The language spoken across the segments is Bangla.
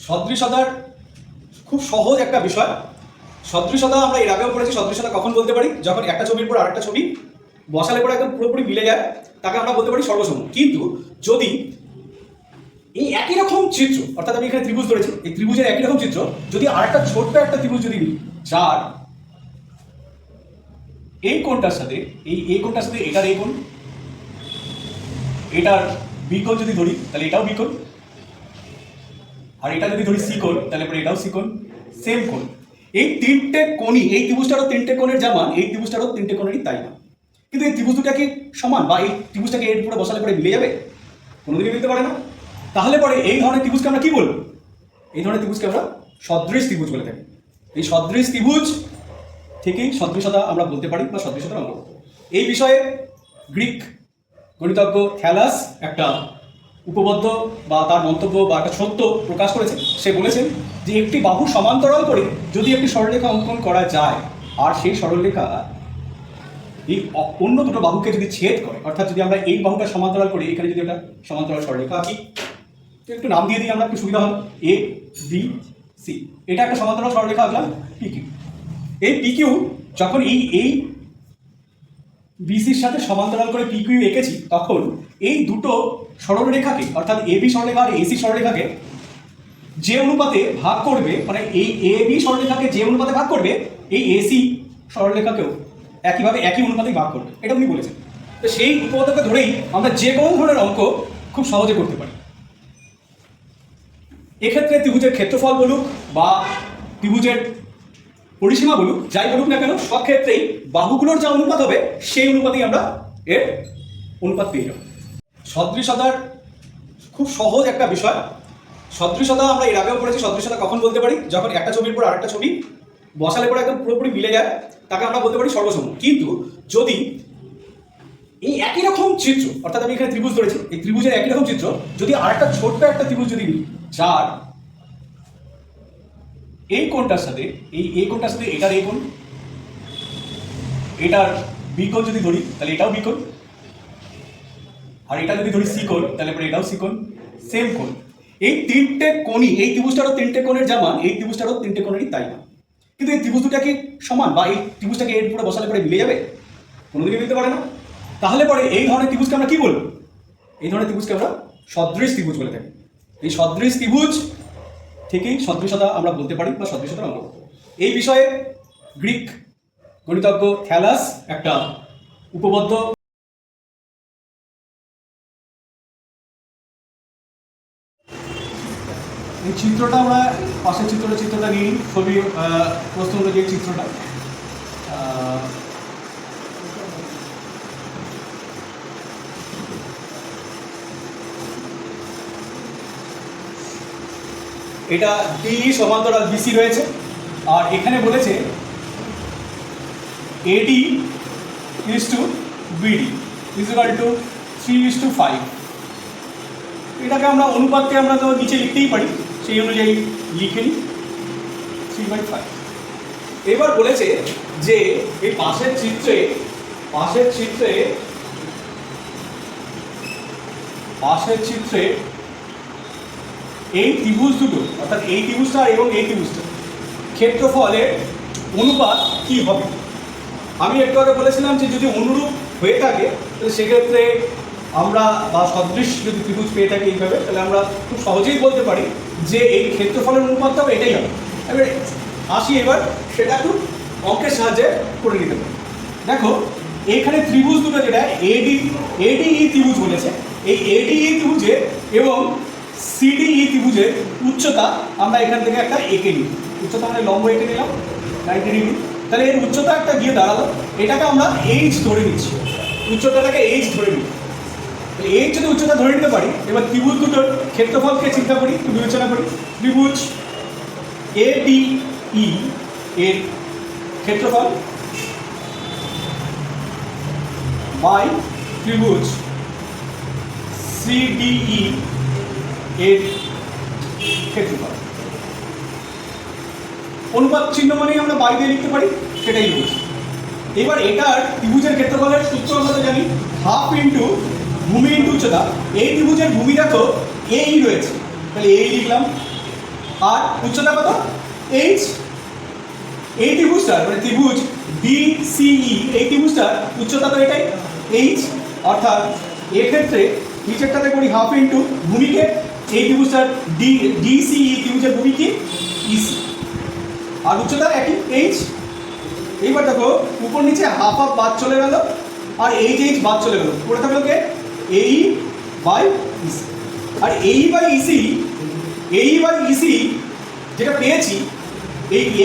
সদৃশতার খুব সহজ একটা বিষয়। সদৃশতা আমরা এর আগেও পড়েছি। সদৃশতা কখন বলতে পারি? যখন একটা ছবির পর আরেকটা ছবি বসালে পরে একদম পুরোপুরি মিলে যায়, তাকে আমরা বলতে পারি সর্বসম। কিন্তু যদি এই একই রকম চিত্র, অর্থাৎ আমি এখানে ত্রিভুজ ধরেছি, এই ত্রিভুজের একই রকম চিত্র যদি আরেকটা ছোট্ট একটা ত্রিভুজ যদি নিই, যার এই কোণটার সাথে এই কোণটার সাথে এটার এই কোণ, এটার বি কোণ যদি ধরি তাহলে এটাও বি কোণ, আর এটা যদি ধরি সি কোণ তাহলে পরে এটাও সি কোণ, সেম কোণ। এই তিনটে কোণই, এই ত্রিভুজটারও তিনটে কোণের যা মান, এই ত্রিভুজটারও তিনটে কোণেরই তাই মান। কিন্তু এই ত্রিভুজ দুটা কি সমান, বা এই ত্রিভুজটাকে এর উপরে বসালে পরে মিলে যাবে? কোনোদিনই মিলতে পারে না। তাহলে পরে এই ধরনের ত্রিভুজকে আমরা কি বলবো? এই ধরনের ত্রিভুজকে আমরা সদৃশ ত্রিভুজ বলে থাকি। এই সদৃশ ত্রিভুজ থেকেই সদৃশতা আমরা বলতে পারি, বা সদৃশতার অঙ্ক। এই বিষয়ে গ্রিক গণিতজ্ঞ থ্যালাস একটা উপবদ্ধ বা তার মন্তব্য বা একটা সত্য প্রকাশ করেছেন। সে বলেছেন যে একটি বাহু সমান্তরাল করে যদি একটি সরলরেখা অঙ্কন করা যায়, আর সেই সরলরেখা এই অন্য দুটো বাহুকে যদি ছেদ করে, অর্থাৎ যদি আমরা এই বাহুটা সমান্তরাল করি, এখানে যদি একটা সমান্তরাল সরলরেখা আঁকি, একটু নাম দিয়ে দিই আমরা, একটু সুবিধা হবে। এ বি সি, এটা একটা সমান্তরাল সরলরেখা আঁকলাম পি কিউ। এই পি কিউ যখন এই বিসির সাথে সমান্তরাল করে পি কিউ এঁকেছি, তখন এই দুটো সরলরেখাকে, অর্থাৎ এ বি সরলরেখা আর এসি সরলরেখাকে যে অনুপাতে ভাগ করবে, মানে এই এ বি সরলরেখাকে যে অনুপাতে ভাগ করবে, এই এসি সরলরেখাকেও একইভাবে একই অনুপাতে ভাগ করবে, এটা উনি বলেছেন। তো সেই উপপাদ্যকে ধরেই আমরা যে কোনো ধরনের অঙ্ক খুব সহজে করতে পারি। এক্ষেত্রে ত্রিভুজের ক্ষেত্রফল বলুক বা ত্রিভুজের পরিসীমা বলুক, যাই বলুক না কেন, সব ক্ষেত্রেই বাহুগুলোর যা অনুপাত হবে সেই অনুপাতেই আমরা এর অনুপাত পেয়ে যাব। সদৃশতার খুব সহজ একটা বিষয়। সদৃশতা আমরা এর আগেও পড়েছি। সদৃশতা কখন বলতে পারি? যখন একটা ছবির পর আরেকটা ছবি বসালে পরে একদম পুরোপুরি মিলে যায়, তাকে আমরা বলতে পারি সর্বসম। কিন্তু যদি এই একই রকম চিত্র, অর্থাৎ আমি এখানে ত্রিভুজ ধরেছি, এই ত্রিভুজের একই রকম চিত্র যদি আরেকটা ছোট্ট একটা ত্রিভুজ যদি নিই, যার এই কোণটার সাথে এই কোণটার সাথে এটার এই কোণ, এটার বি কোণ যদি ধরি তাহলে এটাও বি কোণ, আর এটা যদি ধরি সি কোণ তাহলে পরে এটাও সি কোণ, সেম কোণ। এই তিনটে কোণই, এই ত্রিভুজটারও তিনটে কোণের যা মান, এই ত্রিভুজটারও তিনটে কোণেরই তাই মান। কিন্তু এই ত্রিভুজ দুটা কি সমান, বা এই ত্রিভুজটাকে এর উপরে বসালে পরে মিলে যাবে? কোনোদিনই মিলতে পারে না। তাহলে পরে এই ধরনের ত্রিভুজকে আমরা কি বলবো? এই ধরনের ত্রিভুজকে আমরা সদৃশ ত্রিভুজ বলে থাকি। এই সদৃশ ত্রিভুজ থেকেই সদৃশতা আমরা বলতে পারি, বা সদৃশতার অঙ্ক। এই বিষয়ে গ্রিক গণিতজ্ঞ থ্যালাস একটা উপবদ্ধ এই চিত্রটা, আমরা পাশের চিত্রটা নিয়ে ছবি প্রশ্ন অনুযায়ী চিত্রটা। এটা ডি সমান্তরাল বিসি রয়েছে, আর এখানে বলেছে AD is to BD is equal to 3:5। এটাকে আমরা অনুপাতকে আমরা তো নিচে লিখতেই পারি, সেই অনুযায়ী লিখে নিই 3/5। এবার বলেছে যে এই পাশের চিত্রে এই ত্রিভুজ দুটো, অর্থাৎ এই ত্রিভুজটা এবং এই ত্রিভুজটা ক্ষেত্রফলের অনুপাত কি হবে? আমি একটু আগে বলেছিলাম যে যদি অনুরূপ হয়ে থাকে তাহলে সেক্ষেত্রে আমরা, বা সদৃশ যদি ত্রিভুজ পেয়ে থাকি এইভাবে, তাহলে আমরা খুব সহজেই বলতে পারি যে এই ক্ষেত্রফলের অনুপাতটা এটাই হবে। এবার আসি, এবার সেটা একটু অঙ্কের সাহায্যে করে নিতে পারি। দেখো এইখানে ত্রিভুজ দুটো, যেটা এডিই ত্রিভুজ বলেছে, এই এডিই ত্রিভুজে এবং সিডিই ত্রিভুজের উচ্চতা আমরা এখান থেকে একটা এঁকে নিই। উচ্চতা মানে লম্ব এঁকে নিলাম 90 ডিগ্রি। তাহলে এর উচ্চতা একটা গিয়ে দাঁড়ালো, এটাকে আমরা এইচ ধরে নিচ্ছি, উচ্চতাটাকে এইচ ধরে নিই। এইচ যদি উচ্চতা ধরে নিতে পারি, এবার ত্রিভুজ দুটোর ক্ষেত্রফলকে চিন্তা করি, একটু বিবেচনা করি। ত্রিভুজ এডিই এর ক্ষেত্রফল বাই ত্রিভুজ সিডিই এর ক্ষেত্রফল। অনুপাত চিহ্ন মানেই আমরা বাই দিয়ে লিখতে পারি, সেটাই বুঝি। এবার এটার ত্রিভুজের ক্ষেত্রফলের সূত্র আমরা জানি, হাফ ইন্টু ভূমি ইন্টু উচ্চতা। এই ত্রিভুজের ভূমি দেখো এই রয়েছে, তাহলে এই লিখলাম, আর উচ্চতা কত এইচ। এই ত্রিভুজটার মানে ত্রিভুজ ডিসিই এই ত্রিভুজটার উচ্চতা তো এটাই এইচ, অর্থাৎ এক্ষেত্রে নিচেরটাতে করি হাফ ইন্টু ভূমিকে এই ত্রিভুজটার ডিসিই ত্রিভুজের ভূমি কি ইসি, আর উচ্চতা একই এইচ। এইবার দেখো উপর নিচে হাফ হাফ বাদ চলে গেল আর এইচ এইচ বাদ চলে গেল, পড়ে থাকলো কে এই বাই ইসি। আর এই বাই ইসি যেটা পেয়েছি,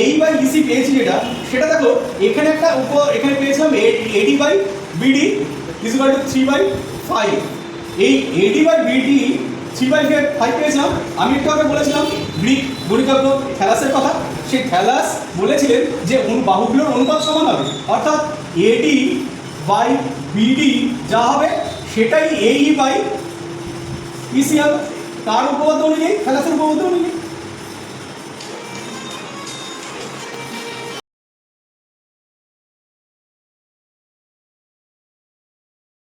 এই বাই ইসি পেয়েছি যেটা, সেটা দেখো এখানে একটা এখানে পেয়েছিলাম AD by BD is equal to 3/5। এই এডি বাই বিডি 3/5 পেয়েছিলাম। আমি একটু আগে বলেছিলাম গ্রিক গণিতজ্ঞ থ্যালাসের কথা, সেই থ্যালাস বলেছিলেন যে বাহুগুলোর অনুপাত সমান হবে, অর্থাৎ এডি বাই বিডি যা হবে সেটাই এই বাই ইসি হবে। তার উপপাদ্য অনুযায়ী, থ্যালাসের উপপাদ্য অনুযায়ী।